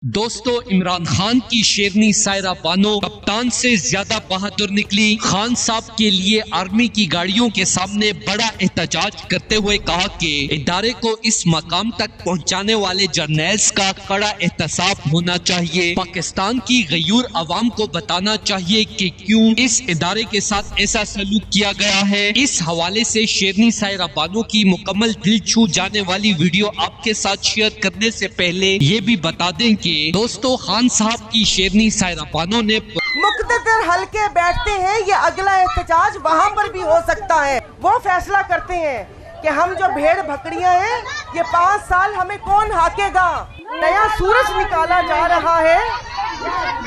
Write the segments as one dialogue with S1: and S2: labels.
S1: दोस्तों, इमरान खान की शेरनी सायरा बानो कप्तान से ज्यादा बहादुर निकली। खान साहब के लिए आर्मी की गाड़ियों के सामने बड़ा एहतजाज करते हुए कहा कि इदारे को इस मकाम तक पहुंचाने वाले जर्नल्स का कड़ा एहतसाब होना चाहिए। पाकिस्तान की गयूर अवाम को बताना चाहिए कि क्यों इस इदारे के साथ ऐसा सलूक किया गया है। इस हवाले से शेरनी सायरा बानो की मुकम्मल दिल छू जाने वाली वीडियो आपके साथ शेयर करने से पहले ये भी बता दें कि दोस्तों, खान साहब की शेरनी सायरा बानो ने
S2: मुख्तदर हल्के बैठते हैं, ये अगला एहतजाज वहाँ पर भी हो सकता है। वो फैसला करते हैं कि हम जो भेड़ बकरियां हैं, ये 5 साल हमें कौन हाकेगा। नया सूरज निकाला जा रहा है,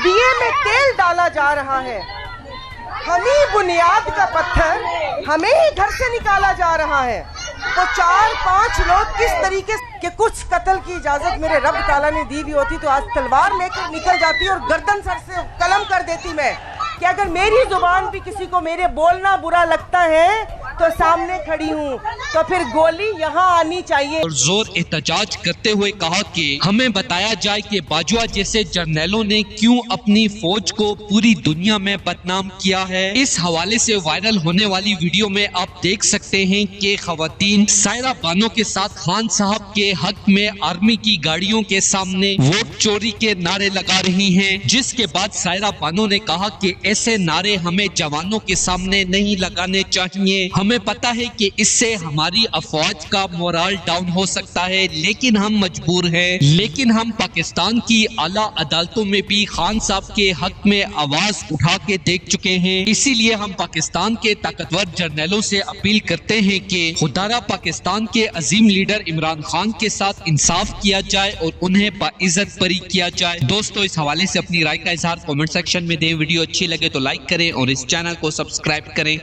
S2: दिए में तेल डाला जा रहा है, हमी बुनियाद का पत्थर हमें ही घर से निकाला जा रहा है। तो 4-5 लोग किस तरीके के कुछ कत्ल की इजाजत मेरे रब ताला ने दी भी होती तो आज तलवार लेकर निकल जाती और गर्दन सर से कलम कर देती मैं कि अगर मेरी जुबान भी किसी को मेरे बोलना बुरा लगता है तो सामने खड़ी हूँ, तो फिर गोली यहाँ आनी चाहिए।
S1: और जोर एहतजाज करते हुए कहा कि हमें बताया जाए कि बाजवा जैसे जर्नलों ने क्यों अपनी फौज को पूरी दुनिया में बदनाम किया है। इस हवाले से वायरल होने वाली वीडियो में आप देख सकते हैं कि खवातीन सायरा बानो के साथ खान साहब के हक में आर्मी की गाड़ियों के सामने वोट चोरी के नारे लगा रही हैं, जिसके बाद सायरा बानो ने कहा कि ऐसे नारे हमें जवानों के सामने नहीं लगाने चाहिए। हमें पता है कि इससे हमारी अफवाज का मोरल डाउन हो सकता है, लेकिन हम मजबूर हैं। लेकिन हम पाकिस्तान की आला अदालतों में भी खान साहब के हक में आवाज उठा के देख चुके हैं। इसीलिए हम पाकिस्तान के ताकतवर जर्नलों से अपील करते हैं कि खुदारा पाकिस्तान के अजीम लीडर इमरान खान के साथ इंसाफ किया जाए और उन्हें बाइज्जत बरी किया जाए। दोस्तों, इस हवाले से अपनी राय का इजहार कमेंट सेक्शन में दें। वीडियो अच्छी लगे तो लाइक करें और इस चैनल को सब्सक्राइब करें।